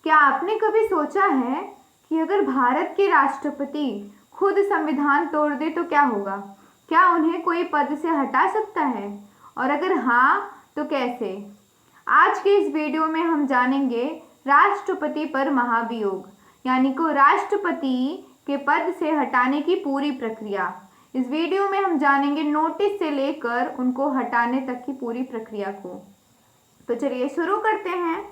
क्या आपने कभी सोचा है कि अगर भारत के राष्ट्रपति खुद संविधान तोड़ दे तो क्या होगा? क्या उन्हें कोई पद से हटा सकता है? और अगर हाँ, तो कैसे? आज के इस वीडियो में हम जानेंगे राष्ट्रपति पर महाभियोग, यानी को राष्ट्रपति के पद से हटाने की पूरी प्रक्रिया। इस वीडियो में हम जानेंगे नोटिस से लेकर उनको हटाने तक की पूरी प्रक्रिया को। तो चलिए शुरू करते हैं।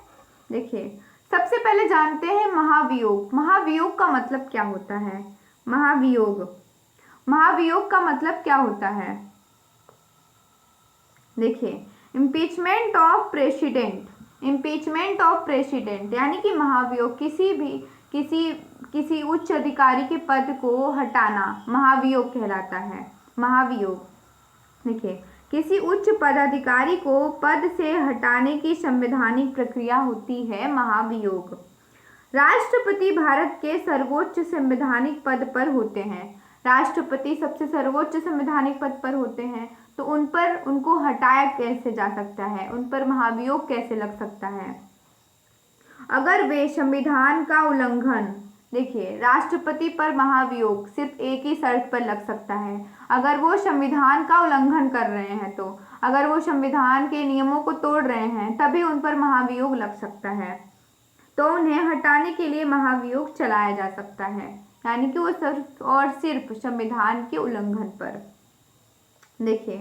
देखिए, सबसे पहले जानते हैं महाभियोग। महाभियोग का मतलब क्या होता है? महाभियोग महाभियोग का मतलब क्या होता है? देखिए, इम्पीचमेंट ऑफ प्रेसिडेंट यानी कि महाभियोग किसी उच्च अधिकारी के पद को हटाना महाभियोग कहलाता है। महाभियोग, देखिए, किसी उच्च पदाधिकारी को पद से हटाने की संवैधानिक प्रक्रिया होती है महाभियोग। राष्ट्रपति भारत के सर्वोच्च संवैधानिक पद पर होते हैं। राष्ट्रपति सबसे सर्वोच्च संवैधानिक पद पर होते हैं, तो उनको हटाया कैसे जा सकता है? उन पर महाभियोग कैसे लग सकता है? अगर वे संविधान का उल्लंघन, देखिए, राष्ट्रपति पर महाभियोग सिर्फ एक ही शर्त पर लग सकता है, अगर वो संविधान का उल्लंघन कर रहे हैं। तो अगर वो संविधान के नियमों को तोड़ रहे हैं तभी उन पर महाभियोग लग सकता है, तो उन्हें हटाने के लिए महाभियोग चलाया जा सकता है, यानी कि वो सिर्फ संविधान के उल्लंघन पर। देखिए,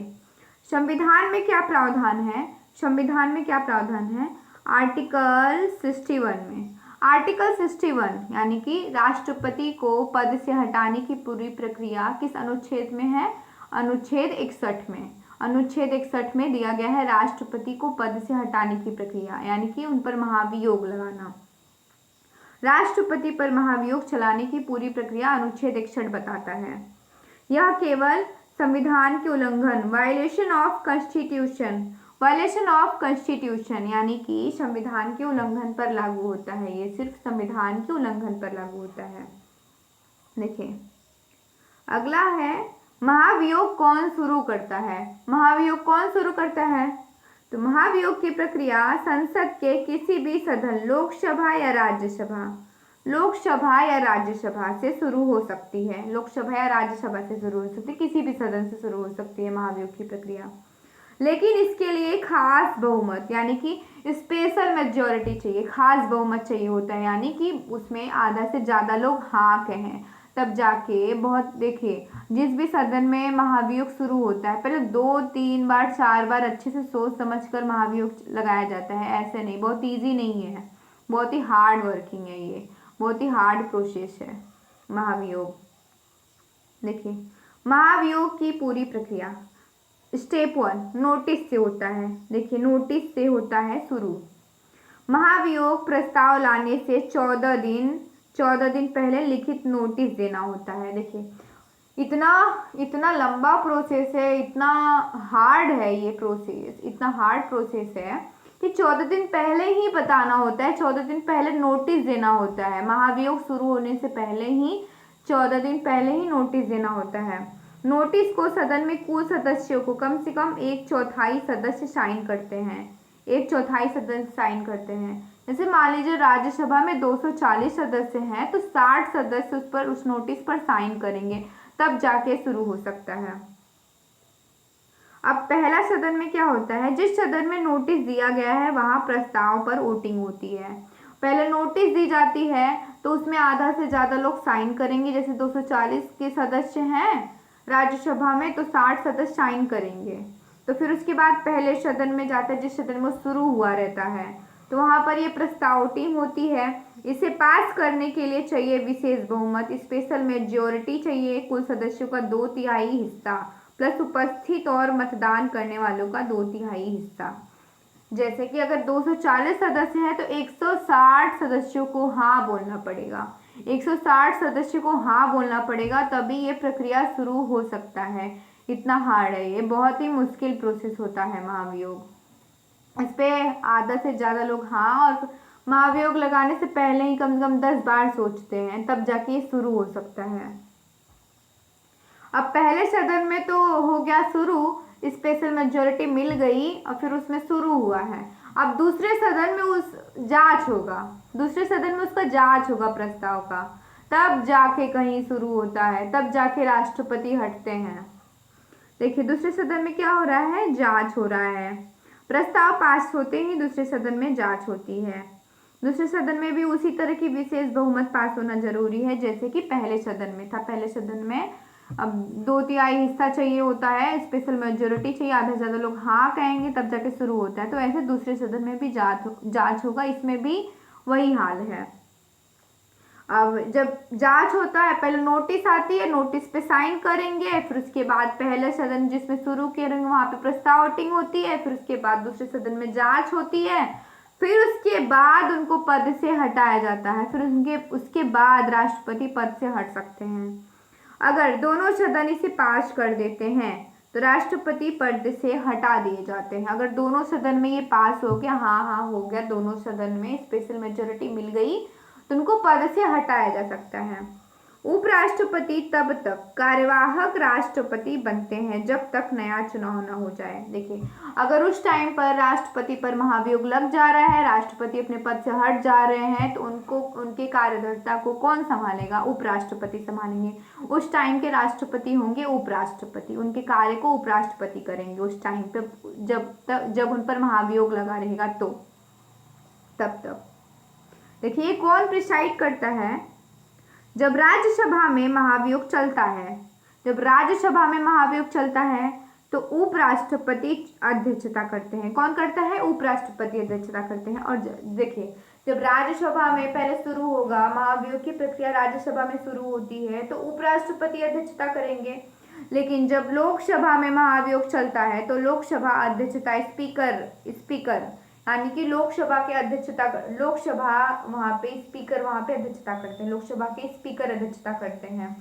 संविधान में क्या प्रावधान है? संविधान में क्या प्रावधान है? आर्टिकल 61 में, आर्टिकल 61 यानी कि राष्ट्रपति को पद से हटाने की पूरी प्रक्रिया किस अनुच्छेद में है? अनुच्छेद 61 में। अनुच्छेद 61 में दिया गया है राष्ट्रपति को पद से हटाने की प्रक्रिया, यानी कि उन पर महाभियोग लगाना। राष्ट्रपति पर महाभियोग चलाने की पूरी प्रक्रिया अनुच्छेद 61 बताता है। यह केवल संविधान के उल्लंघन, वायलेशन ऑफ कॉन्स्टिट्यूशन यानी कि संविधान के उल्लंघन पर लागू होता है। ये सिर्फ संविधान के उल्लंघन पर लागू होता है। देखिए, अगला है महाभियोग कौन शुरू करता है? महाभियोग कौन शुरू करता है? तो महाभियोग की प्रक्रिया संसद के किसी भी सदन, लोकसभा या राज्यसभा से शुरू हो सकती है। लोकसभा या राज्यसभा से शुरू हो सकती है, किसी भी सदन से शुरू हो सकती है महाभियोग की प्रक्रिया। लेकिन इसके लिए खास बहुमत यानी कि स्पेशल मेजॉरिटी चाहिए, खास बहुमत चाहिए होता है, यानी कि उसमें आधा से ज़्यादा लोग हाँ कहें, तब जाके बहुत। देखिए, जिस भी सदन में महाभियोग शुरू होता है, पहले 2, 3 बार, 4 बार अच्छे से सोच समझ कर महाभियोग लगाया जाता है। ऐसे नहीं, बहुत ईजी नहीं है, बहुत ही हार्ड वर्किंग है, ये बहुत ही हार्ड प्रोसेस है महाभियोग। देखिए, महाभियोग की पूरी प्रक्रिया। स्टेप 1 नोटिस से होता है। देखिए, नोटिस से होता है शुरू। महाभियोग प्रस्ताव लाने से 14 दिन पहले लिखित नोटिस देना होता है। देखिए, इतना लंबा प्रोसेस है, इतना हार्ड है ये प्रोसेस, इतना हार्ड प्रोसेस है कि 14 दिन पहले ही बताना होता है, 14 दिन पहले नोटिस देना होता है। महाभियोग शुरू होने से पहले ही 14 दिन पहले ही नोटिस देना होता है। नोटिस को सदन में कुल सदस्यों को कम से कम 1/4 सदस्य साइन करते हैं। 1/4 सदस्य साइन करते हैं। जैसे मान लीजिए राज्यसभा में 240 सदस्य हैं, तो 60 सदस्य उस नोटिस पर साइन करेंगे, तब जाके शुरू हो सकता है। अब पहला सदन में क्या होता है? जिस सदन में नोटिस दिया गया है वहां प्रस्ताव पर वोटिंग होती है। पहले नोटिस दी जाती है तो उसमें आधा से ज़्यादा लोग साइन करेंगे। जैसे 240 के सदस्य हैं राज्यसभा में, तो 60 सदस्य साइन करेंगे। तो फिर उसके बाद पहले सदन में जाता है, जिस सदन में शुरू हुआ रहता है, तो वहाँ पर ये प्रस्ताव वोटिंग होती है। इसे पास करने के लिए चाहिए विशेष बहुमत, स्पेशल मेजॉरिटी चाहिए, कुल सदस्यों का 2/3 हिस्सा प्लस उपस्थित और मतदान करने वालों का 2/3 हिस्सा। जैसे कि अगर 240 सदस्य हैं तो 160 सदस्यों को हाँ बोलना पड़ेगा। 160 सदस्यों को हाँ बोलना पड़ेगा, तभी ये प्रक्रिया शुरू हो सकता है। इतना हार्ड है ये, बहुत ही मुश्किल प्रोसेस होता है महाभियोग। इस पे आधा से ज़्यादा लोग हाँ, और महाभियोग लगाने से पहले ही कम से कम 10 बार सोचते हैं, तब जाके ये शुरू हो सकता है। अब पहले सदन में तो हो गया शुरू, स्पेशल मेजॉरिटी मिल गई और फिर उसमें शुरू हुआ है। अब दूसरे सदन में उस जांच होगा, दूसरे सदन में उसका जांच होगा प्रस्ताव का, तब जाके कहीं शुरू होता है, तब जाके राष्ट्रपति हटते हैं। देखिए दूसरे सदन में क्या हो रहा है, जांच हो रहा है। प्रस्ताव पास होते ही दूसरे सदन में जांच होती है। दूसरे सदन में भी उसी तरह की विशेष बहुमत पास होना जरूरी है जैसे कि पहले सदन में था। पहले सदन में अब 2/3 हिस्सा चाहिए होता है, स्पेशल मेजोरिटी चाहिए, आधा से ज्यादा लोग हाँ कहेंगे तब जाके शुरू होता है। तो ऐसे दूसरे सदन में भी जांच होगा, इसमें भी वही हाल है। अब जब जांच होता है पहले नोटिस आती है, नोटिस पे साइन करेंगे, फिर उसके बाद पहले सदन जिसमें शुरू करेंगे वहां पे प्रस्ताव वोटिंग होती है, फिर उसके बाद दूसरे सदन में जांच होती है, फिर उसके बाद उनको पद से हटाया जाता है, फिर उनके उसके बाद राष्ट्रपति पद से हट सकते हैं। अगर दोनों सदन इसे पास कर देते हैं तो राष्ट्रपति पद से हटा दिए जाते हैं। अगर दोनों सदन में ये पास हो गया, हाँ हाँ हो गया, दोनों सदन में स्पेशल मेजोरिटी मिल गई, तो उनको पद से हटाया जा सकता है। उपराष्ट्रपति तब तक कार्यवाहक राष्ट्रपति बनते हैं जब तक नया चुनाव न हो जाए। देखिए अगर उस टाइम पर राष्ट्रपति पर महाभियोग लग जा रहा है, राष्ट्रपति अपने पद से हट जा रहे हैं, तो उनको उनके कार्यधर्ता को कौन संभालेगा, उपराष्ट्रपति संभालेंगे। उस टाइम के राष्ट्रपति होंगे उपराष्ट्रपति, उनके कार्य को उपराष्ट्रपति करेंगे उस टाइम पे, जब उन पर महाभियोग लगा रहेगा तो तब तक। देखिए कौन प्रिसाइड करता है, जब राज्यसभा में महाभियोग चलता है, जब राज्यसभा में महाभियोग चलता है तो उपराष्ट्रपति अध्यक्षता करते हैं। कौन करता है, उपराष्ट्रपति अध्यक्षता करते हैं। और देखिए जब राज्यसभा में पहले शुरू होगा, महाभियोग की प्रक्रिया राज्यसभा में शुरू होती है तो उपराष्ट्रपति अध्यक्षता करेंगे, लेकिन जब लोकसभा में महाभियोग चलता है तो लोकसभा अध्यक्षता स्पीकर यानी कि लोकसभा के अध्यक्षता, लोकसभा वहाँ पे स्पीकर वहाँ पे अध्यक्षता करते हैं, लोकसभा के स्पीकर अध्यक्षता करते हैं।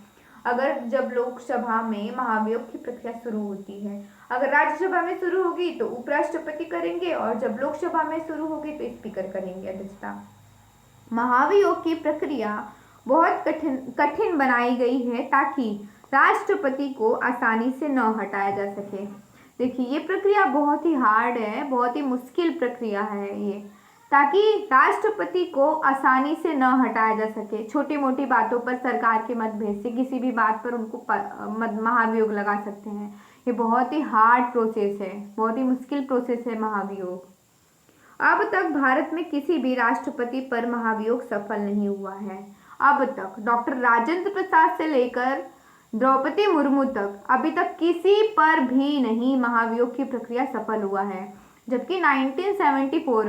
अगर जब लोकसभा में महाभियोग की प्रक्रिया शुरू होती है, अगर राज्यसभा में शुरू होगी तो उपराष्ट्रपति करेंगे, और जब लोकसभा में शुरू होगी तो स्पीकर करेंगे अध्यक्षता। महाभियोग की प्रक्रिया बहुत कठिन बनाई गई है ताकि राष्ट्रपति को आसानी से न हटाया जा सके। देखिए ये प्रक्रिया बहुत ही हार्ड है, बहुत ही मुश्किल प्रक्रिया है ये, ताकि राष्ट्रपति को आसानी से न हटाया जा सके। छोटी मोटी बातों पर सरकार के मतभेद से किसी भी बात पर उनको महाभियोग लगा सकते हैं। ये बहुत ही हार्ड प्रोसेस है, बहुत ही मुश्किल प्रोसेस है महाभियोग। अब तक भारत में किसी भी राष्ट्रपति पर महाभियोग सफल नहीं हुआ है। अब तक डॉक्टर राजेंद्र प्रसाद से लेकर द्रौपदी मुर्मू तक अभी तक किसी पर भी नहीं महाभियोग की प्रक्रिया सफल हुआ है। जबकि 1974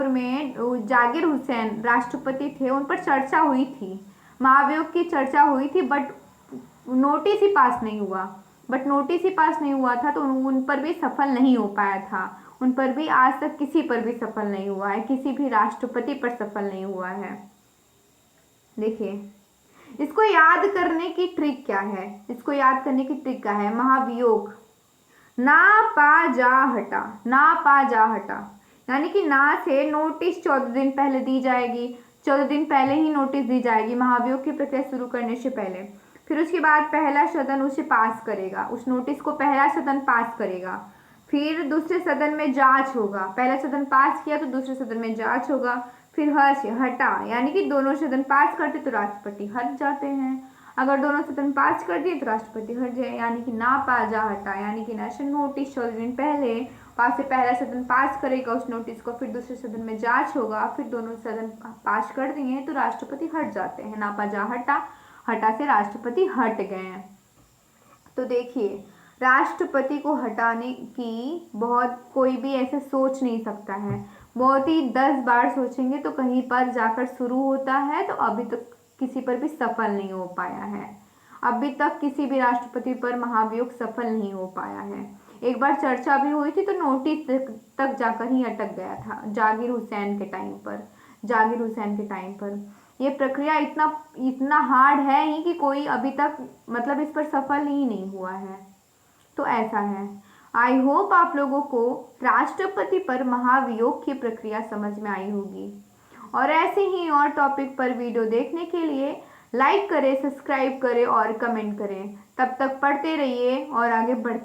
में जाकिर हुसैन राष्ट्रपति थे, उन पर चर्चा हुई थी, महाभियोग की चर्चा हुई थी, बट नोटिस ही पास नहीं हुआ था, तो उन पर भी सफल नहीं हो पाया था। उन पर भी आज तक किसी पर भी सफल नहीं हुआ है, किसी भी राष्ट्रपति पर सफल नहीं हुआ है। देखिए इसको याद करने की ट्रिक क्या है, इसको याद करने की ट्रिक क्या है, महाभियोग ना पा जा हटा, यानी कि ना से नोटिस 14 दिन पहले दी जाएगी, 14 दिन पहले ही नोटिस दी जाएगी महाभियोग की प्रक्रिया शुरू करने से पहले। फिर उसके बाद पहला सदन उसे पास करेगा, उस नोटिस को पहला सदन पास करेगा, फिर दूसरे सदन में जांच होगा, पहला सदन पास किया तो दूसरे सदन में जांच होगा, फिर हटा, यानी कि दोनों सदन पास करते तो राष्ट्रपति हट जाते हैं, अगर दोनों सदन पास कर दिए तो राष्ट्रपति हट जाए, यानी कि ना पा जा हटा, यानी कि नेशनल नोटिस 14 दिन पहले पास से पहला सदन पास करेगा उस नोटिस को, फिर दूसरे सदन में जांच होगा, फिर दोनों सदन पास कर दिए तो राष्ट्रपति हट जाते हैं। ना पा जा हटा से राष्ट्रपति हट गए हैं। तो देखिए राष्ट्रपति को हटाने की कोई भी ऐसे सोच नहीं सकता है, बहुत ही 10 बार सोचेंगे तो कहीं पर जाकर शुरू होता है, तो अभी तक किसी पर भी सफल नहीं हो पाया है। अभी तक किसी भी राष्ट्रपति पर महाभियोग सफल नहीं हो पाया है। एक बार चर्चा भी हुई थी तो नोटिस तक जाकर ही अटक गया था जाकिर हुसैन के टाइम पर। ये प्रक्रिया इतना हार्ड है ही कि कोई अभी तक मतलब इस पर सफल ही नहीं हुआ है। तो ऐसा है। आई होप आप लोगों को राष्ट्रपति पर महाभियोग की प्रक्रिया समझ में आई होगी, और ऐसे ही और टॉपिक पर वीडियो देखने के लिए लाइक करें, सब्सक्राइब करें और कमेंट करें। तब तक पढ़ते रहिए और आगे बढ़ते